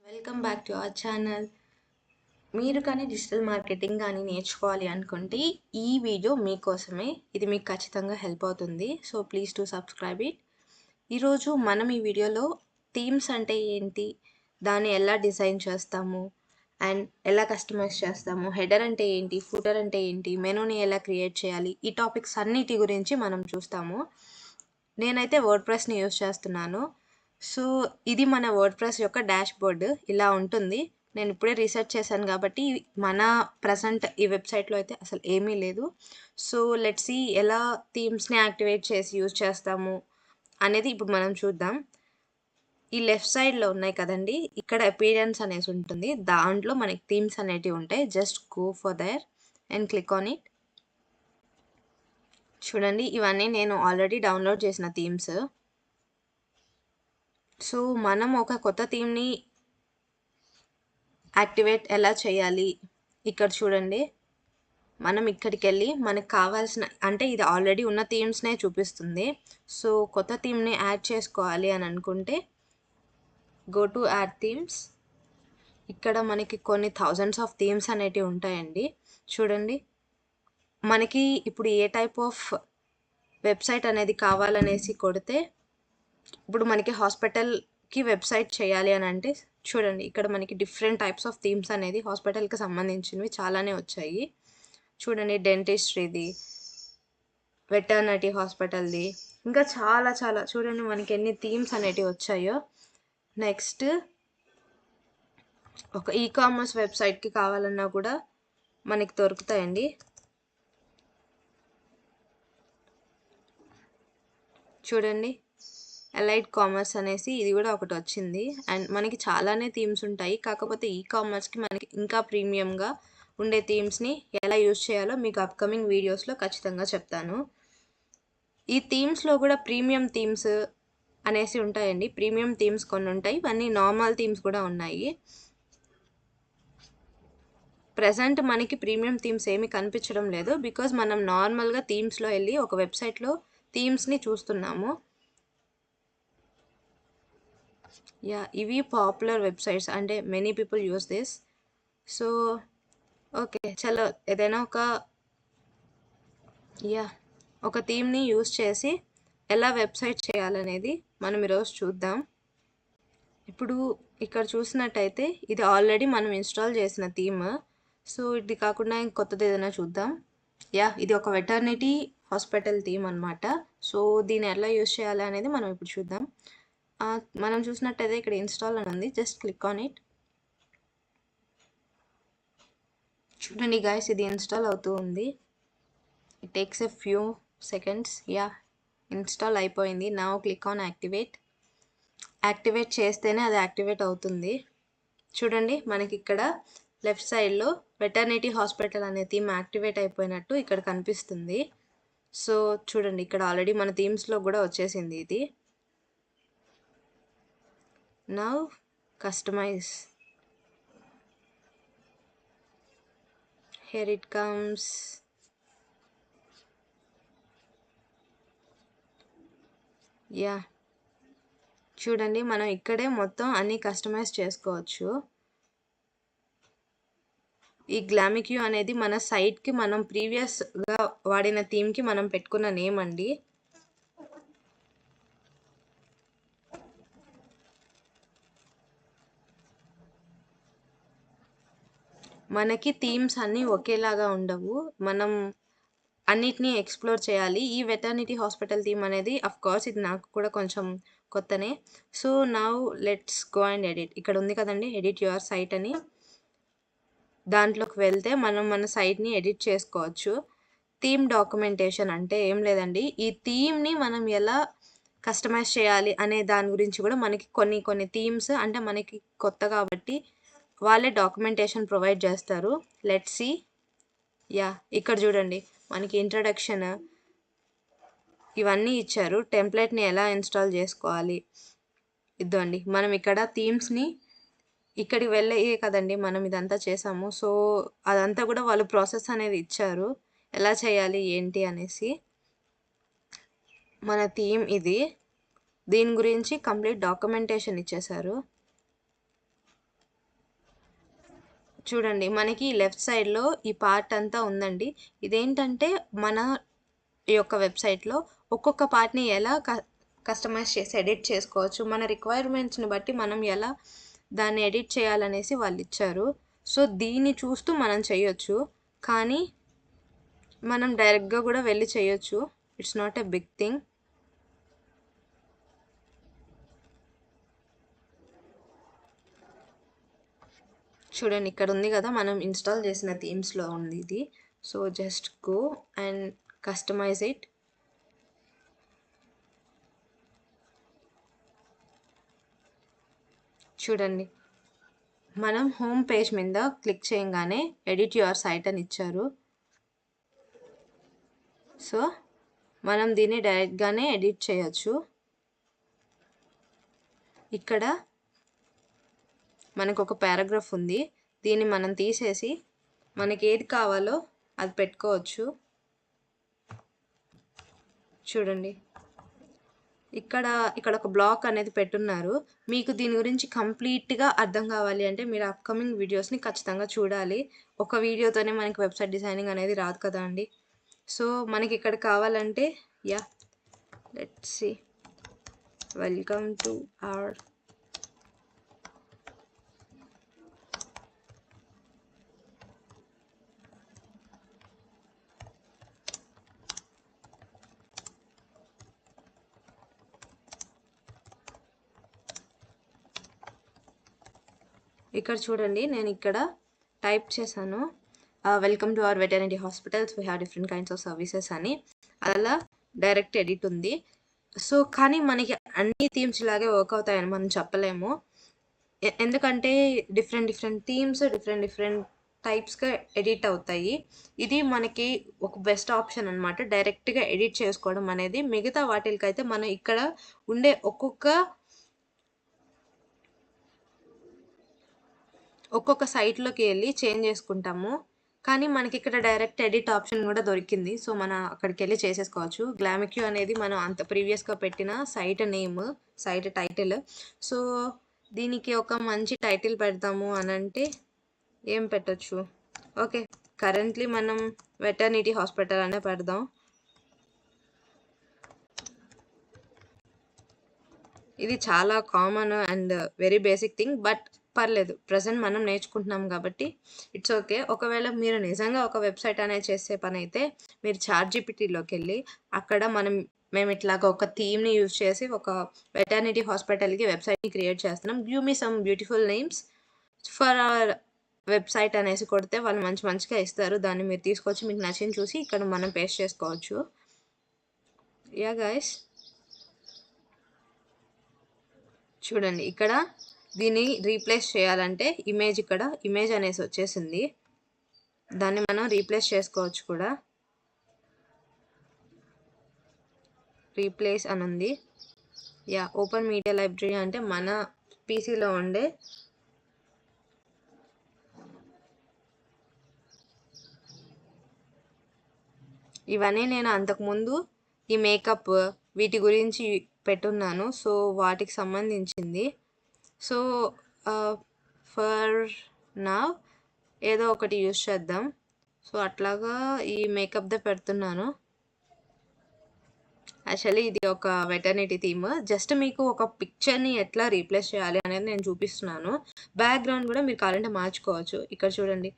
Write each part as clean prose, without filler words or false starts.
Welcome back to our channel. మీరు కానీ digital marketing కానీ నేర్చుకోవాలి అనుకుంటే ఈ వీడియో మీకోసమే. ఇది మీకు ఖచ్చితంగా హెల్ప్ అవుతుంది. So please to subscribe it. ఈరోజు మనం ఈ వీడియోలో థీమ్స్ అంటే ఏంటి, దాన్ని ఎలా డిజైన్ చేస్తాము అండ్ ఎలా కస్టమైజ్ చేస్తాము, హెడర్ అంటే ఏంటి, ఫూటర్ అంటే ఏంటి, మెనూని ఎలా క్రియేట్ చేయాలి, ఈ టాపిక్స్ అన్నిటి గురించి మనం చూస్తాము. నేనైతే వర్డ్ ప్రెస్ని యూస్ చేస్తున్నాను. సో ఇది మన వర్డ్ ప్రెస్ యొక్క డాష్ బోర్డ్ ఇలా ఉంటుంది. నేను ఇప్పుడే రీసెర్చ్ చేశాను కాబట్టి మన ప్రజెంట్ ఈ వెబ్సైట్లో అయితే అసలు ఏమీ లేదు. సో లెట్స్ సీ ఎలా థీమ్స్ని యాక్టివేట్ చేసి యూజ్ చేస్తాము అనేది ఇప్పుడు మనం చూద్దాం. ఈ లెఫ్ట్ సైడ్లో ఉన్నాయి కదండి, ఇక్కడ అపీరియన్స్ అనేసి ఉంటుంది. దాంట్లో మనకి థీమ్స్ అనేటివి ఉంటాయి. Just go for their and click on it. చూడండి, ఇవన్నీ నేను ఆల్రెడీ డౌన్లోడ్ చేసిన థీమ్స్. సో మనం ఒక కొత్త థీమ్ని యాక్టివేట్ ఎలా చేయాలి, ఇక్కడ చూడండి. మనం ఇక్కడికి వెళ్ళి మనకు కావాల్సిన, అంటే ఇది ఆల్రెడీ ఉన్న థీమ్స్నే చూపిస్తుంది. సో కొత్త థీమ్ని యాడ్ చేసుకోవాలి అని అనుకుంటే గో టు యాడ్ థీమ్స్. ఇక్కడ మనకి కొన్ని థౌజండ్స్ ఆఫ్ థీమ్స్ అనేటివి ఉంటాయండి. చూడండి, మనకి ఇప్పుడు ఏ టైప్ ఆఫ్ వెబ్సైట్ అనేది కావాలనేసి కొడితే, ఇప్పుడు మనకి హాస్పిటల్కి వెబ్సైట్ చేయాలి అని అంటే చూడండి, ఇక్కడ మనకి డిఫరెంట్ టైప్స్ ఆఫ్ థీమ్స్ అనేది హాస్పిటల్కి సంబంధించినవి చాలానే వచ్చాయి. చూడండి, డెంటిస్ట్రీది, వెటర్నరీ హాస్పిటల్ది, ఇంకా చాలా చాలా చూడండి మనకి ఎన్ని థీమ్స్ అనేటివి వచ్చాయో. నెక్స్ట్ ఒక ఈకామర్స్ వెబ్సైట్కి కావాలన్నా కూడా మనకి దొరుకుతాయండి. చూడండి, అలైడ్ కామర్స్ అనేసి ఇది కూడా ఒకటి వచ్చింది. అండ్ మనకి చాలానే థీమ్స్ ఉంటాయి. కాకపోతే ఈ కామర్స్కి మనకి ఇంకా ప్రీమియంగా ఉండే థీమ్స్ని ఎలా యూజ్ చేయాలో మీకు అప్కమింగ్ వీడియోస్లో ఖచ్చితంగా చెప్తాను. ఈ థీమ్స్లో కూడా ప్రీమియం థీమ్స్ అనేసి ఉంటాయండి. ప్రీమియం థీమ్స్ కొన్ని ఉంటాయి, ఇవన్నీ నార్మల్ థీమ్స్ కూడా ఉన్నాయి. ప్రజెంట్ మనకి ప్రీమియం థీమ్స్ ఏమీ కనిపించడం లేదు, బికాజ్ మనం నార్మల్గా థీమ్స్లో వెళ్ళి ఒక వెబ్సైట్లో థీమ్స్ని చూస్తున్నాము. యా, ఇవి పాపులర్ వెబ్సైట్స్, అంటే many people use this. So okay, చలో ఏదైనా ఒక థీమ్ని యూస్ చేసి ఎలా వెబ్సైట్ చేయాలనేది మనం ఈరోజు చూద్దాం. ఇప్పుడు ఇక్కడ చూసినట్టయితే ఇది ఆల్రెడీ మనం ఇన్స్టాల్ చేసిన థీమ్. సో ఇది కాకుండా కొత్తది ఏదైనా చూద్దాం. ఇది ఒక వెటర్నిటీ హాస్పిటల్ థీమ్ అనమాట. సో దీన్ని ఎలా యూస్ చేయాలి అనేది మనం ఇప్పుడు చూద్దాం. మనం చూసినట్టయితే ఇక్కడ ఇన్స్టాల్ అని ఉంది, జస్ట్ క్లిక్ ఆన్ ఇట్. చూడండి గైస్, ఇది ఇన్స్టాల్ అవుతూ ఉంది. It takes a few seconds. Install అయిపోయింది. Now click on activate. Activate చేస్తేనే అది యాక్టివేట్ అవుతుంది. చూడండి, మనకి ఇక్కడ లెఫ్ట్ సైడ్లో వెటర్నిటీ హాస్పిటల్ అనే థీమ్ యాక్టివేట్ అయిపోయినట్టు ఇక్కడ కనిపిస్తుంది. సో చూడండి, ఇక్కడ ఆల్రెడీ మన థీమ్స్లో కూడా వచ్చేసింది ఇది. Now customise. Here it comes. చూడండి, మనం ఇక్కడే మొత్తం అన్ని కస్టమైజ్ చేసుకోవచ్చు. ఈ గ్లామిక్యూ అనేది మన సైట్కి మనం ప్రీవియస్గా వాడిన థీమ్కి మనం పెట్టుకున్న నేమ్ అండి. మనకి థీమ్స్ అన్నీ ఒకేలాగా ఉండవు, మనం అన్నిటినీ ఎక్స్ప్లోర్ చేయాలి. ఈ వెటర్నిటీ హాస్పిటల్ థీమ్ అనేది కోర్స్ ఇది నాకు కూడా కొంచెం కొత్తనే. So now let's go and edit. ఇక్కడ ఉంది కదండి ఎడిట్ యువర్ సైట్ అని, దాంట్లోకి వెళ్తే మనం మన సైట్ని ఎడిట్ చేసుకోవచ్చు. థీమ్ డాక్యుమెంటేషన్ అంటే ఏం లేదండి, ఈ థీమ్ని మనం ఎలా కస్టమైజ్ చేయాలి అనే దాని గురించి కూడా మనకి కొన్ని థీమ్స్, అంటే మనకి కొత్త కాబట్టి వాళ్ళే డాక్యుమెంటేషన్ ప్రొవైడ్ చేస్తారు. Let's see. ఇక్కడ చూడండి, మనకి ఇంట్రడక్షన్ ఇవన్నీ ఇచ్చారు. టెంప్లెట్ని ఎలా ఇన్స్టాల్ చేసుకోవాలి ఇద్దండి. మనం ఇక్కడ థీమ్స్ని ఇక్కడికి వెళ్ళే కదండి మనం ఇదంతా చేసాము. సో అదంతా కూడా వాళ్ళు ప్రాసెస్ అనేది ఇచ్చారు, ఎలా చేయాలి ఏంటి అనేసి. మన థీమ్ ఇది, దీని గురించి కంప్లీట్ డాక్యుమెంటేషన్ ఇచ్చేశారు. చూడండి మనకి లెఫ్ట్ సైడ్లో ఈ పార్ట్ అంతా ఉందండి. ఇదేంటంటే మన యొక్క వెబ్సైట్లో ఒక్కొక్క పార్ట్ని ఎలా కస్టమైజ్ చేసి ఎడిట్ చేసుకోవచ్చు, మన రిక్వైర్మెంట్స్ని బట్టి మనం ఎలా దాన్ని ఎడిట్ చేయాలనేసి వాళ్ళు ఇచ్చారు. సో దీన్ని చూస్తూ మనం చేయొచ్చు, కానీ మనం డైరెక్ట్గా కూడా వెళ్ళి చేయొచ్చు. It's not a big thing. చూడండి ఇక్కడ ఉంది కదా, మనం ఇన్స్టాల్ చేసిన థీమ్స్లో ఉంది ఇది. So just go and customise it. చూడండి మనం హోమ్ పేజ్ మీద క్లిక్ చేయగానే ఎడిట్ యువర్ సైట్ అని ఇచ్చారు. సో మనం దీన్ని డైరెక్ట్గానే ఎడిట్ చేయొచ్చు. ఇక్కడ మనకు ఒక పారాగ్రాఫ్ ఉంది, దీన్ని మనం తీసేసి మనకి ఏది కావాలో అది పెట్టుకోవచ్చు. చూడండి ఇక్కడ ఒక బ్లాక్ అనేది పెట్టున్నారు. మీకు దీని గురించి కంప్లీట్గా అర్థం కావాలి అంటే మీరు అప్కమింగ్ వీడియోస్ని ఖచ్చితంగా చూడాలి. ఒక వీడియోతోనే మనకి వెబ్సైట్ డిజైనింగ్ అనేది రాదు కదా అండి. సో మనకి ఇక్కడ కావాలంటే let's see, welcome to our ఇక్కడ చూడండి నేను ఇక్కడ టైప్ చేశాను welcome to our veterinary hospitals, we have different kinds of services అని. అలా డైరెక్ట్ ఎడిట్ ఉంది. సో కానీ మనకి అన్ని థీమ్స్ ఇలాగే వర్క్ అవుతాయని మనం చెప్పలేము. ఎందుకంటే డిఫరెంట్ థీమ్స్ డిఫరెంట్ టైప్స్గా ఎడిట్ అవుతాయి. ఇది మనకి ఒక బెస్ట్ ఆప్షన్ అనమాట, డైరెక్ట్గా ఎడిట్ చేసుకోవడం అనేది. మిగతా వాటికైతే మనం ఇక్కడ ఉండే ఒక్కొక్క సైట్లోకి వెళ్ళి చేంజ్ చేసుకుంటాము. కానీ మనకి ఇక్కడ డైరెక్ట్ ఎడిట్ ఆప్షన్ కూడా దొరికింది. సో మనం అక్కడికి వెళ్ళి చేసేసుకోవచ్చు. గ్లామిక్యూ అనేది మనం అంత ప్రీవియస్గా పెట్టిన site name, site title. So దీనికి ఒక మంచి టైటిల్ పెడతాము అని అంటే ఏం పెట్టచ్చు? ఓకే, కరెంట్లీ మనం వెటర్నిటీ హాస్పిటల్ అనే పెడదాం. ఇది చాలా common and very basic thing, but పర్లేదు, ప్రజెంట్ మనం నేర్చుకుంటున్నాం కాబట్టి ఇట్స్ ఓకే. ఒకవేళ మీరు నిజంగా ఒక వెబ్సైట్ అనేది చేసే పని అయితే మీరు చాట్‌జీపీటీలోకి వెళ్ళి అక్కడ మేము ఇట్లాగ ఒక థీమ్ని యూజ్ చేసి ఒక వెటర్నిటీ హాస్పిటల్కి వెబ్సైట్ని క్రియేట్ చేస్తున్నాం, give me some beautiful names for our website అనేసి కొడితే వాళ్ళు మంచిగా ఇస్తారు. దాన్ని మీరు తీసుకొచ్చి మీకు నచ్చింది చూసి ఇక్కడ మనం పేస్ట్ చేసుకోవచ్చు. యా గైస్, చూడండి ఇక్కడ దీన్ని రీప్లేస్ చేయాలంటే ఇక్కడ ఇమేజ్ అనేసి వచ్చేసింది, దాన్ని మనం రీప్లేస్ చేసుకోవచ్చు కూడా. రీప్లేస్ అని ఉంది. యా, ఓపెన్ మీడియా లైబ్రరీ అంటే మన పీసీలో ఉండే ఇవన్నీ నేను అంతకుముందు ఈ మేకప్ వీటి గురించి పెట్టున్నాను. సో వాటికి సంబంధించింది. సో ఫర్ నా ఏదో ఒకటి యూజ్ చేద్దాం. సో అట్లాగా ఈ మేకప్దే పెడుతున్నాను. యాక్చువల్లీ ఇది ఒక వెటర్నిటీ థీమ్. జస్ట్ మీకు ఒక పిక్చర్ని ఎట్లా రీప్లేస్ చేయాలి అనేది నేను చూపిస్తున్నాను. బ్యాక్గ్రౌండ్ కూడా మీరు కావాలంటే మార్చుకోవచ్చు. ఇక్కడ చూడండి,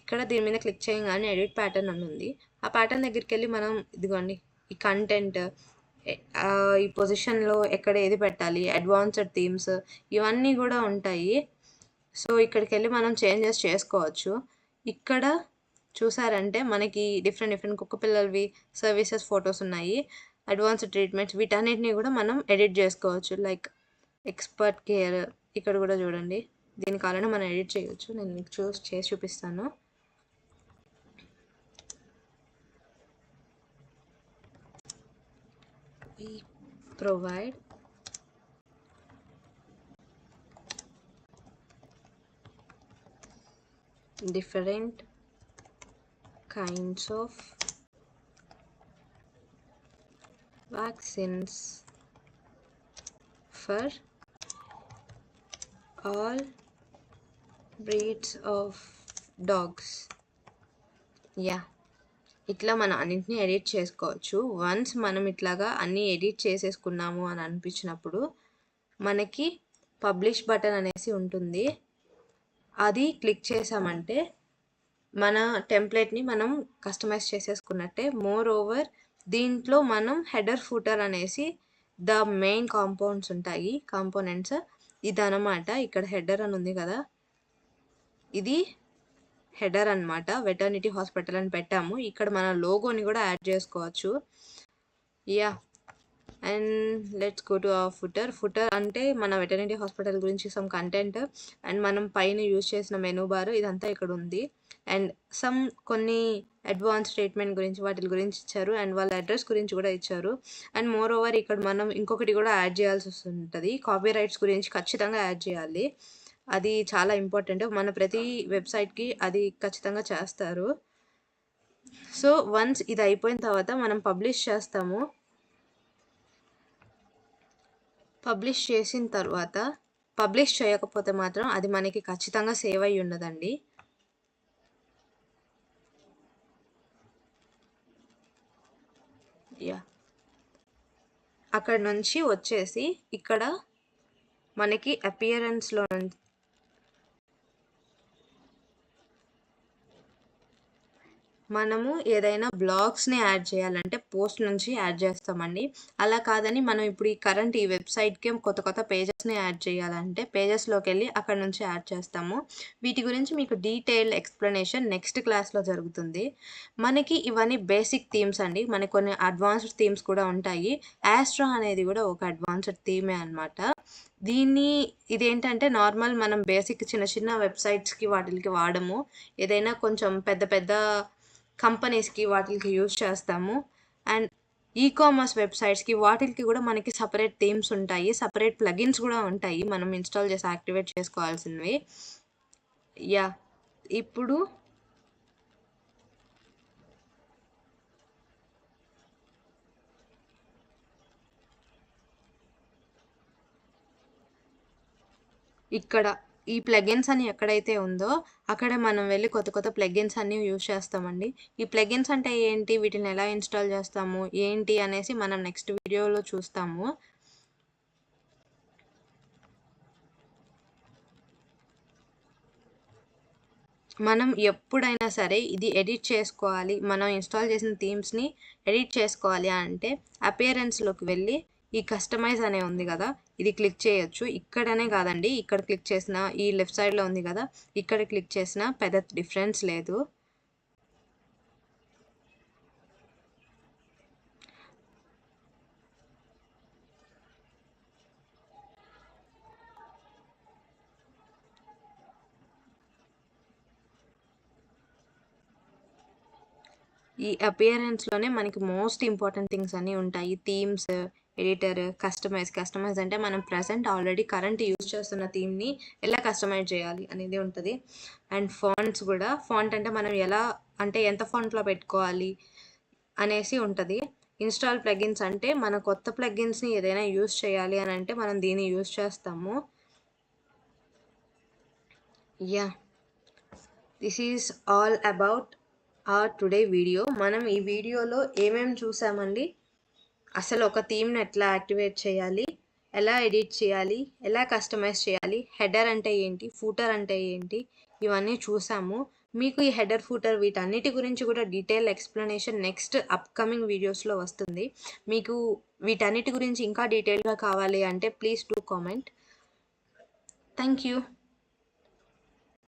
ఇక్కడ దీని మీద క్లిక్ చేయగానే ఎడిట్ ప్యాటర్న్ అని ఉంది. ఆ ప్యాటర్న్ దగ్గరికి వెళ్ళి మనం ఇదిగోండి ఈ కంటెంట్, ఈ పొజిషన్లో ఎక్కడ ఏది పెట్టాలి, అడ్వాన్స్డ్ థీమ్స్ ఇవన్నీ కూడా ఉంటాయి. సో ఇక్కడికి వెళ్ళి మనం చేంజెస్ చేసుకోవచ్చు. ఇక్కడ చూసారంటే మనకి డిఫరెంట్ కుక్క పిల్లలవి సర్వీసెస్ ఫొటోస్ ఉన్నాయి, అడ్వాన్స్డ్ ట్రీట్మెంట్స్, వీటన్నిటిని కూడా మనం ఎడిట్ చేసుకోవచ్చు. లైక్ ఎక్స్పర్ట్ కేర్ ఇక్కడ కూడా చూడండి, దీని కావాలంటే మనం ఎడిట్ చేయవచ్చు. నేను మీకు చేసి చూపిస్తాను. We provide different kinds of vaccines for all breeds of dogs. Yeah, ఇట్లా మనం అన్నింటినీ ఎడిట్ చేసుకోవచ్చు. వన్స్ మనం ఇట్లాగా అన్నీ ఎడిట్ చేసేసుకున్నాము అని అనిపించినప్పుడు మనకి పబ్లిష్ బటన్ అనేసి ఉంటుంది. అది క్లిక్ చేసామంటే మన టెంప్లెట్ని మనం కస్టమైజ్ చేసేసుకున్నట్టే. మోర్ ఓవర్ దీంట్లో మనం హెడర్ ఫూటర్ అనేసి ద మెయిన్ కాంపోనెంట్స్ ఇదనమాట. ఇక్కడ హెడర్ అని ఉంది కదా, ఇది హెడర్ అనమాట. వెటర్నిటీ హాస్పిటల్ అని పెట్టాము. ఇక్కడ మన లోగోని కూడా యాడ్ చేసుకోవచ్చు. Yeah, and let's go to our footer అంటే మన వెటర్నిటీ హాస్పిటల్ గురించి సమ్ కంటెంట్, అండ్ మనం పైన యూజ్ చేసిన మెనూ బార్ ఇదంతా ఇక్కడ ఉంది. అండ్ కొన్ని అడ్వాన్స్ స్టేట్మెంట్ గురించి వాటి గురించి ఇచ్చారు, అండ్ వాళ్ళ అడ్రస్ గురించి కూడా ఇచ్చారు. అండ్ మోర్ ఓవర్ ఇక్కడ మనం ఇంకొకటి కూడా యాడ్ చేయాల్సి వస్తుంటుంది. కాపీ రైట్స్ గురించి ఖచ్చితంగా యాడ్ చేయాలి. అది చాలా ఇంపార్టెంట్. మన ప్రతి వెబ్సైట్కి అది ఖచ్చితంగా చేస్తారు. సో వన్స్ ఇది అయిపోయిన తర్వాత మనం పబ్లిష్ చేస్తాము. పబ్లిష్ చేసిన తర్వాత పబ్లిష్ చేయకపోతే మాత్రం అది మనకి ఖచ్చితంగా సేవ్ అయ్యి ఉండదండి. యా, అక్కడ నుంచి వచ్చేసి ఇక్కడ మనకి అపియరెన్స్లో మనము ఏదైనా బ్లాగ్స్ని యాడ్ చేయాలంటే పోస్ట్ నుంచి యాడ్ చేస్తామండి. అలా కాదని మనం ఇప్పుడు ఈ వెబ్సైట్కి కొత్త పేజెస్ని యాడ్ చేయాలంటే పేజెస్లోకి వెళ్ళి అక్కడ నుంచి యాడ్ చేస్తాము. వీటి గురించి మీకు డీటెయిల్డ్ ఎక్స్ప్లెనేషన్ నెక్స్ట్ క్లాస్లో జరుగుతుంది. మనకి ఇవన్నీ బేసిక్ థీమ్స్ అండి. మనకి కొన్ని అడ్వాన్స్డ్ థీమ్స్ కూడా ఉంటాయి. యాస్ట్రా అనేది కూడా ఒక అడ్వాన్స్డ్ థీమే అనమాట. ఇదేంటంటే నార్మల్ మనం బేసిక్ చిన్న వెబ్సైట్స్కి వాటికి వాడము. ఏదైనా కొంచెం పెద్ద కంపెనీస్కి వాటికి యూజ్ చేస్తాము. అండ్ ఈకామర్స్ వెబ్సైట్స్కి వాటికి కూడా మనకి సపరేట్ థీమ్స్ ఉంటాయి, సపరేట్ ప్లగిన్స్ కూడా ఉంటాయి మనం ఇన్స్టాల్ చేసి యాక్టివేట్ చేసుకోవాల్సినవి. యా, ఇప్పుడు ఇక్కడ ఈ ప్లగిన్స్ అని ఎక్కడైతే ఉందో అక్కడ మనం వెళ్ళి కొత్త ప్లగిన్స్ అన్ని యూజ్ చేస్తామండి. ఈ ప్లగిన్స్ అంటే ఏంటి, వీటిని ఎలా ఇన్స్టాల్ చేస్తాము ఏంటి అనేసి మనం నెక్స్ట్ వీడియోలో చూస్తాము. మనం ఎప్పుడైనా సరే ఇది ఎడిట్ చేసుకోవాలి, మనం ఇన్స్టాల్ చేసిన థీమ్స్ని ఎడిట్ చేసుకోవాలి అంటే అపియరెన్స్లోకి వెళ్ళి ఈ కస్టమైజ్ అనే ఉంది కదా, ఇది క్లిక్ చేయొచ్చు. ఇక్కడనే కాదండి, ఇక్కడ క్లిక్ చేసిన ఈ లెఫ్ట్ సైడ్లో ఉంది కదా, ఇక్కడ క్లిక్ చేసిన పెద్ద డిఫరెన్స్ లేదు. ఈ అపియరెన్స్లోనే మనకి మోస్ట్ ఇంపార్టెంట్ థింగ్స్ అన్నీ ఉంటాయి. థీమ్స్, ఎడిటర్, కస్టమైజ్ అంటే మనం ఆల్రెడీ కరెంట్ యూజ్ చేస్తున్న థీమ్ని ఎలా కస్టమైజ్ చేయాలి అనేది ఉంటుంది. అండ్ ఫాంట్స్ కూడా, ఫాంట్ అంటే మనం ఎలా అంటే ఎంత ఫాంట్లో పెట్టుకోవాలి అనేసి ఉంటుంది. ఇన్స్టాల్ ప్లగిన్స్ అంటే మన కొత్త ప్లగిన్స్ని ఏదైనా యూజ్ చేయాలి అని అంటే మనం దీన్ని యూజ్ చేస్తాము. Yeah, this is all about today video. మనం ఈ వీడియోలో ఏమేమి చూసామండి, అసలు ఒక థీమ్ని ఎట్లా యాక్టివేట్ చేయాలి, ఎలా ఎడిట్ చేయాలి, ఎలా కస్టమైజ్ చేయాలి, హెడర్ అంటే ఏంటి, ఫూటర్ అంటే ఏంటి, ఇవన్నీ చూసాము. మీకు ఈ హెడర్ ఫూటర్ వీటన్నిటి గురించి కూడా డీటెయిల్ ఎక్స్ప్లెనేషన్ నెక్స్ట్ అప్కమింగ్ వీడియోస్లో వస్తుంది. మీకు వీటన్నిటి గురించి ఇంకా డీటెయిల్గా కావాలి అంటే please do comment. Thank you.